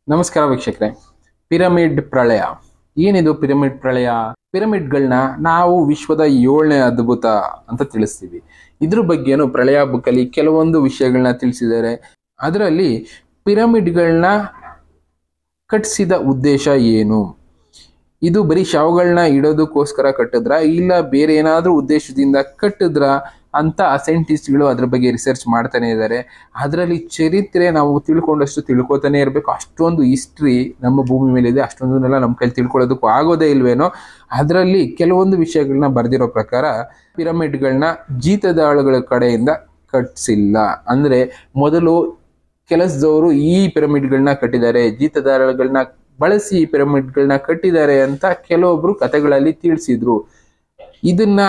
ನಮಸ್ಕಾರ ವೀಕ್ಷಕರೇ. ಪಿರಮಿಡ್ ಪ್ರಳಯ ಏನಿದು? ಪಿರಮಿಡ್ ಪ್ರಳಯ, ಪಿರಮಿಡ್ಗಳನ್ನ ನಾವು ವಿಶ್ವದ 7ನೇ ಅದ್ಭುತ ಅಂತ ತಿಳಿಸ್ತೀವಿ. ಇದ್ರ ಬಗ್ಗೆನು ಪ್ರಳಯ ಬುಕ್ಕಲ್ಲಿ ಕೆಲವೊಂದು ವಿಷಯಗಳನ್ನ ತಿಳಿಸಿದ್ದಾರೆ. ಅದರಲ್ಲಿ ಪಿರಮಿಡ್ಗಳನ್ನ ಕಟ್ಟಿಸಿದ ಉದ್ದೇಶ ಏನು, ಇದು ಬರೀ ಶವಗಳನ್ನ ಇಡೋದಕ್ಕೋಸ್ಕರ ಕಟ್ಟಿದ್ರ ಇಲ್ಲ ಬೇರೆ ಏನಾದ್ರೂ ಉದ್ದೇಶದಿಂದ ಕಟ್ಟಿದ್ರ ಅಂತ ಸೈಂಟಿಸ್ಟ್ಗಳು ಅದ್ರ ಬಗ್ಗೆ ರಿಸರ್ಚ್ ಮಾಡ್ತಾನೆ ಇದ್ದಾರೆ. ಅದರಲ್ಲಿ ಚರಿತ್ರೆ ನಾವು ತಿಳ್ಕೊಂಡಷ್ಟು ತಿಳ್ಕೊತಾನೆ ಇರಬೇಕು. ಅಷ್ಟೊಂದು ಹಿಸ್ಟ್ರಿ ನಮ್ಮ ಭೂಮಿ ಮೇಲೆ ಇದೆ, ಅಷ್ಟೊಂದನ್ನೆಲ್ಲ ನಮ್ಮ ಕೈಲಿ ತಿಳ್ಕೊಳ್ಳೋದಕ್ಕೂ ಆಗೋದೇ ಇಲ್ವೇನೋ. ಅದರಲ್ಲಿ ಕೆಲವೊಂದು ವಿಷಯಗಳನ್ನ ಬರೆದಿರೋ ಪ್ರಕಾರ ಪಿರಮಿಡ್ಗಳನ್ನ ಜೀತದಾಳುಗಳ ಕಡೆಯಿಂದ ಕಟ್ಟಿಸಿಲ್ಲ. ಅಂದ್ರೆ ಮೊದಲು ಕೆಲಸದವರು ಈ ಪಿರಮಿಡ್ಗಳನ್ನ ಕಟ್ಟಿದ್ದಾರೆ, ಜೀತದಾಳುಗಳನ್ನ ಬಳಸಿ ಈ ಪಿರಮಿಡ್ಗಳನ್ನ ಕಟ್ಟಿದ್ದಾರೆ ಅಂತ ಕೆಲವೊಬ್ರು ಕಥೆಗಳಲ್ಲಿ ತಿಳಿಸಿದ್ರು. ಇದನ್ನ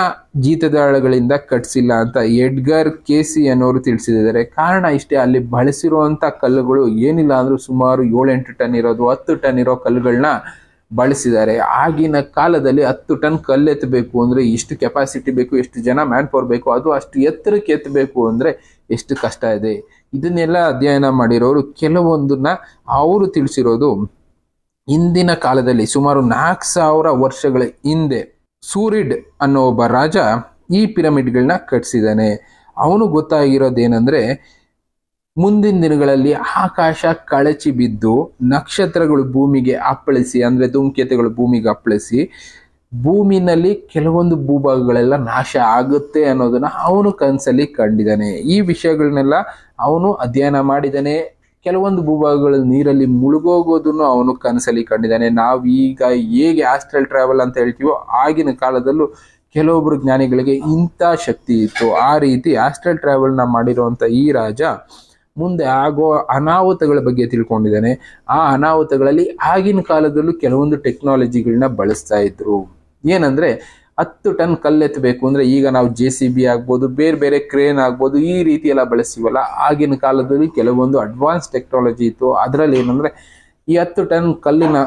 ಜೀತದಾಳಗಳಿಂದ ಕಟ್ಸಿಲ್ಲ ಅಂತ ಎಡ್ಗರ್ ಕೇಸಿ ಅನ್ನೋರು ತಿಳಿಸಿದ್ದಾರೆ. ಕಾರಣ ಇಷ್ಟೇ, ಅಲ್ಲಿ ಬಳಸಿರುವಂತ ಕಲ್ಲುಗಳು ಏನಿಲ್ಲ ಅಂದ್ರೂ ಸುಮಾರು 7-8 ಟನ್ ಇರೋದು, 10 ಟನ್ ಇರೋ ಕಲ್ಲುಗಳನ್ನ ಬಳಸಿದ್ದಾರೆ. ಆಗಿನ ಕಾಲದಲ್ಲಿ 10 ಟನ್ ಕಲ್ಲು ಎತ್ತಬೇಕು ಅಂದ್ರೆ ಎಷ್ಟು ಕೆಪಾಸಿಟಿ ಬೇಕು, ಎಷ್ಟು ಜನ ಮ್ಯಾನ್ ಪವರ್ ಬೇಕು, ಅದು ಅಷ್ಟು ಎತ್ತರಕ್ಕೆ ಎತ್ತಬೇಕು ಅಂದ್ರೆ ಎಷ್ಟು ಕಷ್ಟ ಇದೆ. ಇದನ್ನೆಲ್ಲ ಅಧ್ಯಯನ ಮಾಡಿರೋರು ಕೆಲವೊಂದನ್ನ ಅವರು ತಿಳಿಸಿರೋದು ಇಂದಿನ ಕಾಲದಲ್ಲಿ ಸುಮಾರು 4000 ವರ್ಷಗಳ ಹಿಂದೆ ಸೂರಿಡ್ ಅನ್ನೋ ಒಬ್ಬ ರಾಜ ಈ ಪಿರಮಿಡ್ಗಳನ್ನ ಕಟ್ಸಿದ್ದಾನೆ. ಅವನು ಗೊತ್ತಾಗಿರೋದೇನೆಂದ್ರೆ, ಮುಂದಿನ ದಿನಗಳಲ್ಲಿ ಆಕಾಶ ಕಳಚಿ ಬಿದ್ದು ನಕ್ಷತ್ರಗಳು ಭೂಮಿಗೆ ಅಪ್ಪಳಿಸಿ, ಅಂದ್ರೆ ಧೂಮಕೇತುಗಳು ಭೂಮಿಗೆ ಅಪ್ಪಳಿಸಿ ಭೂಮಿನಲ್ಲಿ ಕೆಲವೊಂದು ಭೂಭಾಗಗಳೆಲ್ಲ ನಾಶ ಆಗುತ್ತೆ ಅನ್ನೋದನ್ನ ಅವನು ಕನಸಲ್ಲಿ ಕಂಡಿದ್ದಾನೆ. ಈ ವಿಷಯಗಳನ್ನೆಲ್ಲ ಅವನು ಅಧ್ಯಯನ ಮಾಡಿದ್ದಾನೆ. ಕೆಲವೊಂದು ಭೂಭಾಗಗಳು ನೀರಲ್ಲಿ ಮುಳುಗೋಗೋದನ್ನು ಅವನು ಕನಸಲ್ಲಿ ಕಂಡಿದ್ದಾನೆ. ನಾವು ಈಗ ಹೇಗೆ ಆಸ್ಟ್ರಲ್ ಟ್ರಾವೆಲ್ ಅಂತ ಹೇಳ್ತೀವೋ, ಆಗಿನ ಕಾಲದಲ್ಲೂ ಕೆಲವೊಬ್ರು ಜ್ಞಾನಿಗಳಿಗೆ ಇಂಥ ಶಕ್ತಿ ಇತ್ತು. ಆ ರೀತಿ ಆಸ್ಟ್ರಲ್ ಟ್ರಾವೆಲ್ನ ಮಾಡಿರುವಂಥ ಈ ರಾಜ ಮುಂದೆ ಆಗೋ ಅನಾಹುತಗಳ ಬಗ್ಗೆ ತಿಳ್ಕೊಂಡಿದ್ದಾನೆ. ಆ ಅನಾಹುತಗಳಲ್ಲಿ ಆಗಿನ ಕಾಲದಲ್ಲೂ ಕೆಲವೊಂದು ಟೆಕ್ನಾಲಜಿಗಳನ್ನ ಬಳಸ್ತಾ ಇದ್ರು. ಏನಂದ್ರೆ 10 ಟನ್ ಕಲ್ಲೆತ್ತಬೇಕು ಅಂದ್ರೆ ಈಗ ನಾವು JCB ಆಗ್ಬೋದು, ಬೇರೆ ಬೇರೆ ಕ್ರೇನ್ ಆಗ್ಬೋದು, ಈ ರೀತಿ ಎಲ್ಲ ಬಳಸ್ತೀವಲ್ಲ. ಆಗಿನ ಕಾಲದಲ್ಲಿ ಕೆಲವೊಂದು ಅಡ್ವಾನ್ಸ್ ಟೆಕ್ನಾಲಜಿ ಇತ್ತು. ಅದರಲ್ಲಿ ಏನಂದ್ರೆ ಈ 10 ಟನ್ ಕಲ್ಲಿನ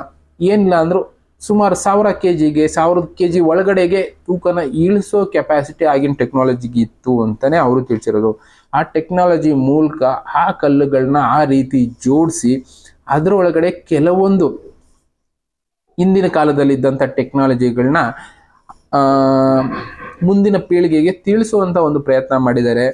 ಏನಿಲ್ಲ ಅಂದ್ರೂ ಸುಮಾರು 1000 kgಗೆ 1000 kg ಒಳಗಡೆಗೆ ತೂಕನ ಇಳಿಸೋ ಕೆಪಾಸಿಟಿ ಆಗಿನ ಟೆಕ್ನಾಲಜಿಗೆ ಇತ್ತು ಅಂತಾನೆ ಅವರು ತಿಳಿಸಿರೋದು. ಆ ಟೆಕ್ನಾಲಜಿ ಮೂಲಕ ಆ ಕಲ್ಲುಗಳನ್ನ ಆ ರೀತಿ ಜೋಡಿಸಿ ಅದರೊಳಗಡೆ ಕೆಲವೊಂದು ಹಿಂದಿನ ಕಾಲದಲ್ಲಿ ಇದ್ದಂಥ ಟೆಕ್ನಾಲಜಿಗಳನ್ನ ಮುಂದಿನ ಪೀಳಿಗೆಗೆ ತಿಳಿಸುವಂತ ಒಂದು ಪ್ರಯತ್ನ ಮಾಡಿದ್ದಾರೆ.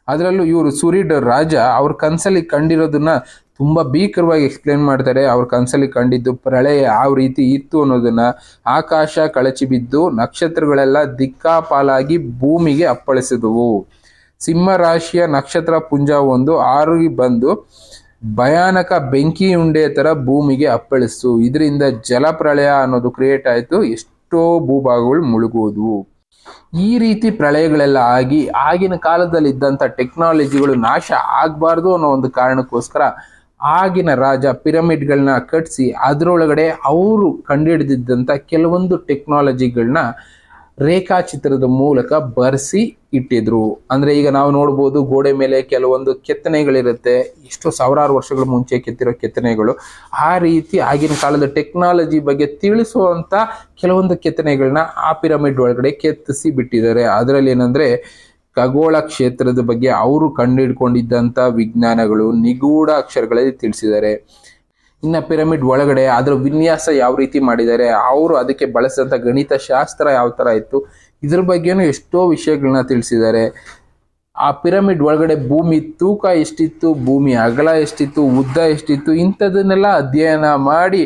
ಅದರಲ್ಲೂ ಇವರು ಸೂರಿಡ್ ರಾಜ ಅವ್ರ ಕನಸಲ್ಲಿ ಕಂಡಿರೋದನ್ನ ತುಂಬಾ ಭೀಕರವಾಗಿ ಎಕ್ಸ್ಪ್ಲೇನ್ ಮಾಡ್ತಾರೆ. ಅವ್ರ ಕನಸಲ್ಲಿ ಕಂಡಿದ್ದು ಪ್ರಳಯ ಯಾವ ರೀತಿ ಇತ್ತು ಅನ್ನೋದನ್ನ, ಆಕಾಶ ಕಳಚಿ ಬಿದ್ದು ನಕ್ಷತ್ರಗಳೆಲ್ಲ ದಿಕ್ಕಾಪಾಲಾಗಿ ಭೂಮಿಗೆ ಅಪ್ಪಳಿಸಿದವು. ಸಿಂಹ ರಾಶಿಯ ನಕ್ಷತ್ರ ಪುಂಜ ಒಂದು ಆರುಗಿ ಬಂದು ಭಯಾನಕ ಬೆಂಕಿ ಉಂಡೆ ತರ ಭೂಮಿಗೆ ಅಪ್ಪಳಿಸ್ತು. ಇದರಿಂದ ಜಲಪ್ರಳಯ ಅನ್ನೋದು ಕ್ರಿಯೇಟ್ ಆಯ್ತು. ಎಷ್ಟೋ ಭೂಭಾಗಗಳು ಮುಳುಗೋದು. ಈ ರೀತಿ ಪ್ರಳಯಗಳೆಲ್ಲ ಆಗಿ ಆಗಿನ ಕಾಲದಲ್ಲಿ ಇದ್ದಂಥ ಟೆಕ್ನಾಲಜಿಗಳು ನಾಶ ಆಗಬಾರ್ದು ಅನ್ನೋ ಒಂದು ಕಾರಣಕ್ಕೋಸ್ಕರ ಆಗಿನ ರಾಜ ಪಿರಮಿಡ್ಗಳನ್ನ ಕಟ್ಟಿಸಿ ಅದರೊಳಗಡೆ ಅವರು ಕಂಡುಹಿಡಿದಿದ್ದಂಥ ಕೆಲವೊಂದು ಟೆಕ್ನಾಲಜಿಗಳನ್ನ ರೇಖಾಚಿತ್ರದ ಮೂಲಕ ಬರೆಸಿ ಇಟ್ಟಿದ್ರು. ಅಂದ್ರೆ ಈಗ ನಾವು ನೋಡ್ಬೋದು ಗೋಡೆ ಮೇಲೆ ಕೆಲವೊಂದು ಕೆತ್ತನೆಗಳಿರುತ್ತೆ, ಎಷ್ಟೋ ಸಾವಿರಾರು ವರ್ಷಗಳ ಮುಂಚೆ ಕೆತ್ತಿರೋ ಕೆತ್ತನೆಗಳು. ಆ ರೀತಿ ಆಗಿನ ಕಾಲದ ಟೆಕ್ನಾಲಜಿ ಬಗ್ಗೆ ತಿಳಿಸುವಂತ ಕೆಲವೊಂದು ಕೆತ್ತನೆಗಳನ್ನ ಆ ಪಿರಮಿಡ್ ಒಳಗಡೆ ಕೆತ್ತಿಸಿ ಬಿಟ್ಟಿದ್ದಾರೆ. ಅದರಲ್ಲಿ ಏನಂದ್ರೆ ಖಗೋಳ ಕ್ಷೇತ್ರದ ಬಗ್ಗೆ ಅವರು ಕಂಡುಹಿಡ್ಕೊಂಡಿದ್ದಂಥ ವಿಜ್ಞಾನಗಳು ನಿಗೂಢ ಅಕ್ಷರಗಳಲ್ಲಿ ತಿಳಿಸಿದ್ದಾರೆ. ಇನ್ನು ಪಿರಮಿಡ್ ಒಳಗಡೆ ಅದರ ವಿನ್ಯಾಸ ಯಾವ ರೀತಿ ಮಾಡಿದ್ದಾರೆ, ಅವರು ಅದಕ್ಕೆ ಬಳಸಿದಂಥ ಗಣಿತ ಶಾಸ್ತ್ರ ಯಾವ ತರ ಇತ್ತು, ಇದ್ರ ಬಗ್ಗೆನೂ ಎಷ್ಟೋ ವಿಷಯಗಳನ್ನ ತಿಳಿಸಿದ್ದಾರೆ. ಆ ಪಿರಮಿಡ್ ಒಳಗಡೆ ಭೂಮಿ ತೂಕ ಎಷ್ಟಿತ್ತು, ಭೂಮಿ ಅಗಲ ಎಷ್ಟಿತ್ತು, ಉದ್ದ ಎಷ್ಟಿತ್ತು, ಇಂಥದನ್ನೆಲ್ಲ ಅಧ್ಯಯನ ಮಾಡಿ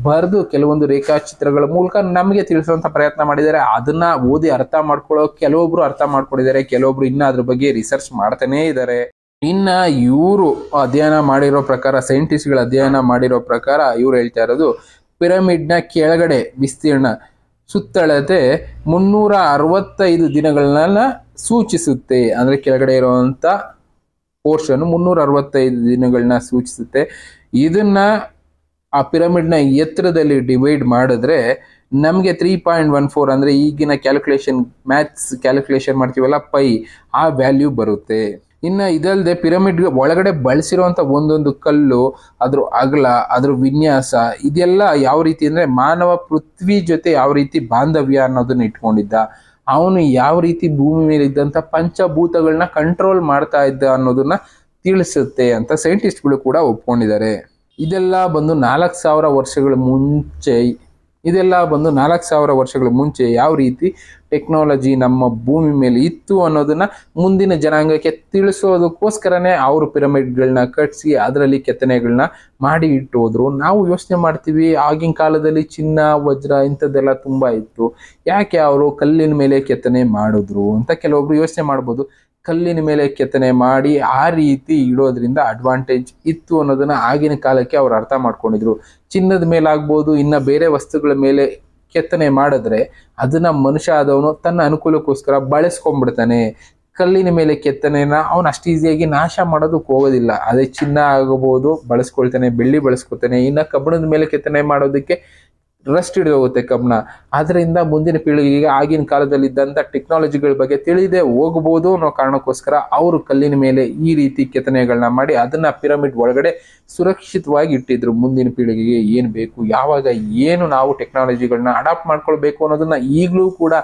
ಬರೆದು ಕೆಲವೊಂದು ರೇಖಾಚಿತ್ರಗಳ ಮೂಲಕ ನಮಗೆ ತಿಳಿಸುವಂತ ಪ್ರಯತ್ನ ಮಾಡಿದ್ದಾರೆ. ಅದನ್ನ ಓದಿ ಅರ್ಥ ಮಾಡ್ಕೊಳ್ಳೋ ಕೆಲವೊಬ್ರು ಅರ್ಥ ಮಾಡ್ಕೊಂಡಿದ್ದಾರೆ, ಕೆಲವೊಬ್ರು ಇನ್ನ ಅದ್ರ ಬಗ್ಗೆ ರಿಸರ್ಚ್ ಮಾಡ್ತಾನೇ ಇದ್ದಾರೆ. ಇನ್ನ ಇವರು ಅಧ್ಯಯನ ಮಾಡಿರೋ ಪ್ರಕಾರ, ಸೈಂಟಿಸ್ಟ್ಗಳು ಅಧ್ಯಯನ ಮಾಡಿರೋ ಪ್ರಕಾರ ಇವ್ರು ಹೇಳ್ತಾ ಇರೋದು ಪಿರಮಿಡ್ನ ಕೆಳಗಡೆ ವಿಸ್ತೀರ್ಣ ಸುತ್ತಳತೆ 365 ದಿನಗಳನ್ನ ಸೂಚಿಸುತ್ತೆ. ಅಂದ್ರೆ ಕೆಳಗಡೆ ಇರುವಂತ ಪೋರ್ಷನ್ 365 ದಿನಗಳನ್ನ ಸೂಚಿಸುತ್ತೆ. ಇದನ್ನ ಆ ಪಿರಮಿಡ್ನ ಎತ್ತರದಲ್ಲಿ ಡಿವೈಡ್ ಮಾಡಿದ್ರೆ ನಮಗೆ 3.14 ಅಂದ್ರೆ ಈಗಿನ ಕ್ಯಾಲ್ಕುಲೇಷನ್, ಮ್ಯಾಥ್ಸ್ ಕ್ಯಾಲ್ಕುಲೇಷನ್ ಮಾಡ್ತೀವಲ್ಲ, ಪೈ, ಆ ವ್ಯಾಲ್ಯೂ ಬರುತ್ತೆ. ಇನ್ನ ಇದಲ್ಲದೆ ಪಿರಮಿಡ್ ಒಳಗಡೆ ಬಳಸಿರುವಂತ ಒಂದೊಂದು ಕಲ್ಲು, ಅದ್ರ ಅಗಲ, ಅದ್ರ ವಿನ್ಯಾಸ, ಇದೆಲ್ಲ ಯಾವ ರೀತಿ ಅಂದ್ರೆ ಮಾನವ ಪೃಥ್ವಿ ಜೊತೆ ಯಾವ ರೀತಿ ಬಾಂಧವ್ಯ ಅನ್ನೋದನ್ನ ಇಟ್ಕೊಂಡಿದ್ದ, ಅವನು ಯಾವ ರೀತಿ ಭೂಮಿ ಮೇಲೆ ಇದ್ದಂತ ಪಂಚಭೂತಗಳನ್ನ ಕಂಟ್ರೋಲ್ ಮಾಡ್ತಾ ಇದ್ದ ಅನ್ನೋದನ್ನ ತಿಳಿಸುತ್ತೆ ಅಂತ ಸೈಂಟಿಸ್ಟ್ಗಳು ಕೂಡ ಒಪ್ಕೊಂಡಿದ್ದಾರೆ. ಇದೆಲ್ಲ ಬಂದು 4000 ವರ್ಷಗಳ ಮುಂಚೆ ಯಾವ ರೀತಿ ಟೆಕ್ನಾಲಜಿ ನಮ್ಮ ಭೂಮಿ ಮೇಲೆ ಇತ್ತು ಅನ್ನೋದನ್ನ ಮುಂದಿನ ಜನಾಂಗಕ್ಕೆ ತಿಳಿಸೋದಕ್ಕೋಸ್ಕರನೇ ಅವರು ಪಿರಮಿಡ್ಗಳನ್ನ ಕಟ್ಟಿಸಿ ಅದರಲ್ಲಿ ಕೆತ್ತನೆಗಳನ್ನ ಮಾಡಿ ಇಟ್ಟು ಹೋದ್ರು. ನಾವು ಯೋಚನೆ ಮಾಡ್ತೀವಿ, ಆಗಿನ ಕಾಲದಲ್ಲಿ ಚಿನ್ನ ವಜ್ರ ಇಂಥದ್ದೆಲ್ಲ ತುಂಬಾ ಇತ್ತು, ಯಾಕೆ ಅವರು ಕಲ್ಲಿನ ಮೇಲೆ ಕೆತ್ತನೆ ಮಾಡಿದ್ರು ಅಂತ ಕೆಲವೊಬ್ರು ಯೋಚನೆ ಮಾಡ್ಬೋದು. ಕಲ್ಲಿನ ಮೇಲೆ ಕೆತ್ತನೆ ಮಾಡಿ ಆ ರೀತಿ ಇಡೋದ್ರಿಂದ ಅಡ್ವಾಂಟೇಜ್ ಇತ್ತು ಅನ್ನೋದನ್ನ ಆಗಿನ ಕಾಲಕ್ಕೆ ಅವ್ರು ಅರ್ಥ ಮಾಡ್ಕೊಂಡಿದ್ರು. ಚಿನ್ನದ ಮೇಲೆ ಆಗ್ಬೋದು, ಇನ್ನ ಬೇರೆ ವಸ್ತುಗಳ ಮೇಲೆ ಕೆತ್ತನೆ ಮಾಡಿದ್ರೆ ಅದನ್ನ ಮನುಷ್ಯ ಆದವನು ತನ್ನ ಅನುಕೂಲಕ್ಕೋಸ್ಕರ ಬಳಸ್ಕೊಂಡ್ಬಿಡ್ತಾನೆ. ಕಲ್ಲಿನ ಮೇಲೆ ಕೆತ್ತನೆನ ಅವನು ಅಷ್ಟು ಈಸಿಯಾಗಿ ನಾಶ ಮಾಡೋದಕ್ಕೆ ಹೋಗೋದಿಲ್ಲ. ಅದೇ ಚಿನ್ನ ಆಗಬಹುದು ಬಳಸ್ಕೊಳ್ತಾನೆ, ಬೆಳ್ಳಿ ಬಳಸ್ಕೊತಾನೆ. ಇನ್ನ ಕಬ್ಬಣದ ಮೇಲೆ ಕೆತ್ತನೆ ಮಾಡೋದಕ್ಕೆ ರಸ್ಟ್ ಹಿಡಿದೋಗುತ್ತೆ ಕಬ್ಬಣ. ಆದ್ರಿಂದ ಮುಂದಿನ ಪೀಳಿಗೆಗೆ ಆಗಿನ ಕಾಲದಲ್ಲಿ ಇದ್ದಂತ ಟೆಕ್ನಾಲಜಿಗಳ ಬಗ್ಗೆ ತಿಳಿದೇ ಹೋಗ್ಬೋದು ಅನ್ನೋ ಕಾರಣಕ್ಕೋಸ್ಕರ ಅವರು ಕಲ್ಲಿನ ಮೇಲೆ ಈ ರೀತಿ ಕೆತ್ತನೆಗಳನ್ನ ಮಾಡಿ ಅದನ್ನ ಪಿರಮಿಡ್ ಒಳಗಡೆ ಸುರಕ್ಷಿತವಾಗಿ ಇಟ್ಟಿದ್ರು. ಮುಂದಿನ ಪೀಳಿಗೆಗೆ ಏನ್ ಬೇಕು, ಯಾವಾಗ ಏನು ನಾವು ಟೆಕ್ನಾಲಜಿಗಳನ್ನ ಅಡಾಪ್ಟ್ ಮಾಡ್ಕೊಳ್ಬೇಕು ಅನ್ನೋದನ್ನ ಈಗಲೂ ಕೂಡ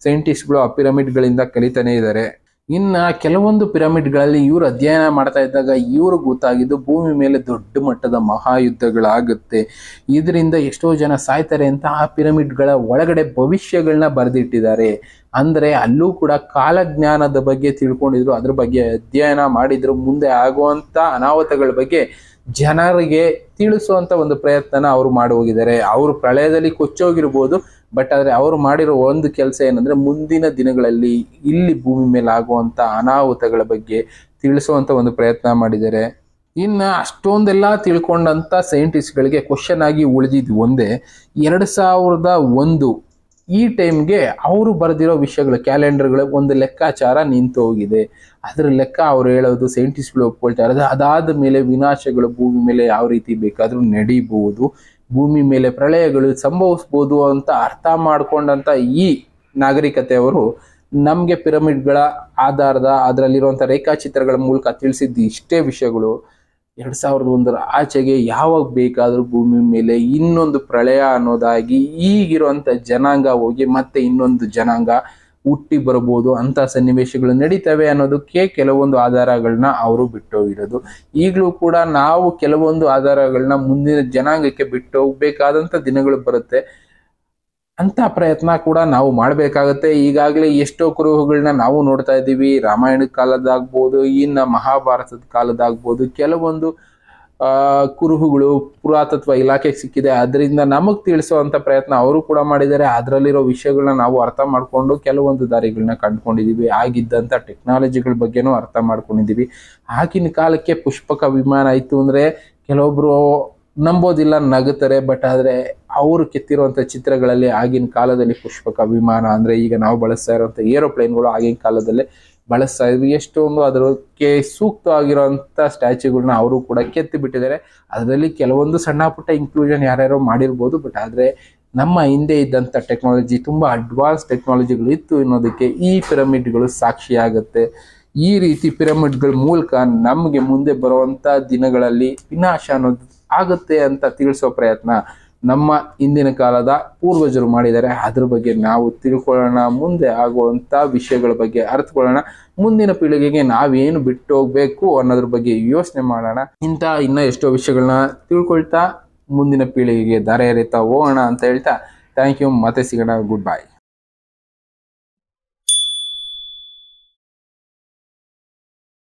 ಸೈಂಟಿಸ್ಟ್ಗಳು ಆ ಪಿರಮಿಡ್ಗಳಿಂದ ಕಲಿತಾನೆ ಇದ್ದಾರೆ. ಇನ್ನ ಕೆಲವೊಂದು ಪಿರಮಿಡ್ಗಳಲ್ಲಿ ಇವರು ಅಧ್ಯಯನ ಮಾಡ್ತಾ ಇದ್ದಾಗ ಇವ್ರಿಗೆ ಗೊತ್ತಾಗಿದ್ದು ಭೂಮಿ ಮೇಲೆ ದೊಡ್ಡ ಮಟ್ಟದ ಮಹಾಯುದ್ಧಗಳಾಗುತ್ತೆ, ಇದರಿಂದ ಎಷ್ಟೋ ಜನ ಸಾಯ್ತಾರೆ ಅಂತ ಆ ಪಿರಮಿಡ್ಗಳ ಒಳಗಡೆ ಭವಿಷ್ಯಗಳನ್ನ ಬರೆದಿಟ್ಟಿದ್ದಾರೆ. ಅಂದ್ರೆ ಅಲ್ಲೂ ಕೂಡ ಕಾಲಜ್ಞಾನದ ಬಗ್ಗೆ ತಿಳ್ಕೊಂಡಿದ್ರು, ಅದ್ರ ಬಗ್ಗೆ ಅಧ್ಯಯನ ಮಾಡಿದ್ರು. ಮುಂದೆ ಆಗುವಂತ ಅನಾಹುತಗಳ ಬಗ್ಗೆ ಜನರಿಗೆ ತಿಳಿಸುವಂತ ಒಂದು ಪ್ರಯತ್ನ ಅವರು ಮಾಡಿ ಹೋಗಿದ್ದಾರೆ. ಅವರು ಪ್ರಳಯದಲ್ಲಿ ಕೊಚ್ಚೋಗಿರ್ಬೋದು, ಬಟ್ ಆದ್ರೆ ಅವರು ಮಾಡಿರೋ ಒಂದು ಕೆಲಸ ಏನಂದ್ರೆ ಮುಂದಿನ ದಿನಗಳಲ್ಲಿ ಇಲ್ಲಿ ಭೂಮಿ ಮೇಲೆ ಆಗುವಂತ ಅನಾಹುತಗಳ ಬಗ್ಗೆ ತಿಳಿಸುವಂತ ಒಂದು ಪ್ರಯತ್ನ ಮಾಡಿದ್ದಾರೆ. ಇನ್ನ ಅಷ್ಟೊಂದೆಲ್ಲ ತಿಳ್ಕೊಂಡಂತ ಸೈಂಟಿಸ್ಟ್ಗಳಿಗೆ ಕ್ವಶನ್ ಆಗಿ ಉಳಿದಿದ್ದು ಒಂದೇ, 2001 ಈ ಟೈಮ್ಗೆ ಅವರು ಬರೆದಿರೋ ವಿಷಯಗಳು ಕ್ಯಾಲೆಂಡರ್ಗಳ ಒಂದು ಲೆಕ್ಕಾಚಾರ ನಿಂತು ಹೋಗಿದೆ. ಅದ್ರ ಲೆಕ್ಕ ಅವ್ರು ಹೇಳೋದು ಸೈಂಟಿಸ್ಟ್ಗಳು ಒಪ್ಕೊಳ್ತಾ ಇರೋದು, ಅದಾದ ಮೇಲೆ ವಿನಾಶಗಳು ಭೂಮಿ ಮೇಲೆ ಯಾವ ರೀತಿ ಬೇಕಾದ್ರೂ ನಡೀಬಹುದು, ಭೂಮಿ ಮೇಲೆ ಪ್ರಳಯಗಳು ಸಂಭವಿಸ್ಬೋದು ಅಂತ ಅರ್ಥ ಮಾಡ್ಕೊಂಡಂತ ಈ ನಾಗರಿಕತೆಯವರು ನಮ್ಗೆ ಪಿರಮಿಡ್ಗಳ ಆಧಾರದ ಅದರಲ್ಲಿರುವಂಥ ರೇಖಾಚಿತ್ರಗಳ ಮೂಲಕ ತಿಳಿಸಿದ್ದು ಇಷ್ಟೇ ವಿಷಯಗಳು. 2001 ಆಚೆಗೆ ಯಾವಾಗ ಬೇಕಾದ್ರೂ ಭೂಮಿ ಮೇಲೆ ಇನ್ನೊಂದು ಪ್ರಳಯ ಅನ್ನೋದಾಗಿ ಈಗಿರುವಂತ ಜನಾಂಗ ಹೋಗಿ ಮತ್ತೆ ಇನ್ನೊಂದು ಜನಾಂಗ ಹುಟ್ಟಿ ಬರಬಹುದು ಅಂತ ಸನ್ನಿವೇಶಗಳು ನಡೀತವೆ ಅನ್ನೋದಕ್ಕೆ ಕೆಲವೊಂದು ಆಧಾರಗಳನ್ನ ಅವರು ಬಿಟ್ಟೋಗಿರೋದು. ಈಗಲೂ ಕೂಡ ನಾವು ಕೆಲವೊಂದು ಆಧಾರಗಳನ್ನ ಮುಂದಿನ ಜನಾಂಗಕ್ಕೆ ಬಿಟ್ಟು ಹೋಗ್ಬೇಕಾದಂತ ದಿನಗಳು ಬರುತ್ತೆ. ಅಂತ ಪ್ರಯತ್ನ ಕೂಡ ನಾವು ಮಾಡಬೇಕಾಗತ್ತೆ. ಈಗಾಗಲೇ ಎಷ್ಟೋ ಕುರುಹುಗಳನ್ನ ನಾವು ನೋಡ್ತಾ ಇದ್ದೀವಿ. ರಾಮಾಯಣದ ಕಾಲದಾಗ್ಬೋದು, ಇನ್ನ ಮಹಾಭಾರತದ ಕಾಲದಾಗ್ಬೋದು, ಕೆಲವೊಂದು ಕುರುಹುಗಳು ಪುರಾತತ್ವ ಇಲಾಖೆಗೆ ಸಿಕ್ಕಿದೆ. ಅದರಿಂದ ನಮಗ್ ತಿಳಿಸುವಂತ ಪ್ರಯತ್ನ ಅವರು ಕೂಡ ಮಾಡಿದ್ದಾರೆ. ಅದರಲ್ಲಿರೋ ವಿಷಯಗಳನ್ನ ನಾವು ಅರ್ಥ ಮಾಡ್ಕೊಂಡು ಕೆಲವೊಂದು ದಾರಿಗಳನ್ನ ಕಂಡುಕೊಂಡಿದೀವಿ. ಆಗಿದ್ದಂತ ಟೆಕ್ನಾಲಜಿಗಳ ಬಗ್ಗೆನೂ ಅರ್ಥ ಮಾಡ್ಕೊಂಡಿದೀವಿ. ಆಗಿನ ಕಾಲಕ್ಕೆ ಪುಷ್ಪಕ ವಿಮಾನ ಇತ್ತು ಅಂದ್ರೆ ಕೆಲವೊಬ್ರು ನಂಬೋದಿಲ್ಲ, ನಗುತ್ತಾರೆ. ಬಟ್ ಆದ್ರೆ ಅವರು ಕೆತ್ತಿರುವಂತ ಚಿತ್ರಗಳಲ್ಲಿ ಆಗಿನ ಕಾಲದಲ್ಲಿ ಪುಷ್ಪಕ ವಿಮಾನ ಅಂದ್ರೆ ಈಗ ನಾವು ಬಳಸ್ತಾ ಇರುವಂತ ಏರೋಪ್ಲೇನ್ಗಳು ಆಗಿನ ಕಾಲದಲ್ಲೇ ಬಳಸ್ತಾ ಇದ್ವಿ. ಎಷ್ಟೊಂದು ಅದಕ್ಕೆ ಸೂಕ್ತವಾಗಿರುವಂತ ಸ್ಟ್ಯಾಚ್ಯೂಗಳನ್ನ ಅವರು ಕೂಡ ಕೆತ್ತಿ ಬಿಟ್ಟಿದ್ದಾರೆ. ಅದರಲ್ಲಿ ಕೆಲವೊಂದು ಸಣ್ಣ ಪುಟ್ಟ ಇನ್ಕ್ಲೂಷನ್ ಯಾರ್ಯಾರೋ ಮಾಡಿರ್ಬೋದು. ಬಟ್ ಆದ್ರೆ ನಮ್ಮ ಹಿಂದೆ ಇದ್ದಂತ ಟೆಕ್ನಾಲಜಿ ತುಂಬಾ ಅಡ್ವಾನ್ಸ್ ಟೆಕ್ನಾಲಜಿಗಳು ಇತ್ತು ಅನ್ನೋದಕ್ಕೆ ಈ ಪಿರಮಿಡ್ಗಳು ಸಾಕ್ಷಿಯಾಗುತ್ತೆ. ಈ ರೀತಿ ಪಿರಮಿಡ್ಗಳ ಮೂಲಕ ನಮಗೆ ಮುಂದೆ ಬರುವಂತ ದಿನಗಳಲ್ಲಿ ವಿನಾಶ ಅನ್ನೋದು ಆಗುತ್ತೆ ಅಂತ ತಿಳಿಸೋ ಪ್ರಯತ್ನ ನಮ್ಮ ಹಿಂದಿನ ಕಾಲದ ಪೂರ್ವಜರು ಮಾಡಿದ್ದಾರೆ. ಅದ್ರ ಬಗ್ಗೆ ನಾವು ತಿಳ್ಕೊಳ್ಳೋಣ, ಮುಂದೆ ಆಗುವಂತ ವಿಷಯಗಳ ಬಗ್ಗೆ ಅರ್ಥಕೊಳ್ಳೋಣ, ಮುಂದಿನ ಪೀಳಿಗೆಗೆ ನಾವೇನು ಬಿಟ್ಟು ಹೋಗ್ಬೇಕು ಅನ್ನೋದ್ರ ಬಗ್ಗೆ ಯೋಚನೆ ಮಾಡೋಣ. ಇನ್ನ ಎಷ್ಟೋ ವಿಷಯಗಳನ್ನ ತಿಳ್ಕೊಳ್ತಾ ಮುಂದಿನ ಪೀಳಿಗೆಗೆ ದಾರಿ ಎರಿತಾ ಹೋಗೋಣ ಅಂತ ಹೇಳ್ತಾ ಥ್ಯಾಂಕ್ ಯು. ಮತ್ತೆ ಸಿಗೋಣ. Good bye.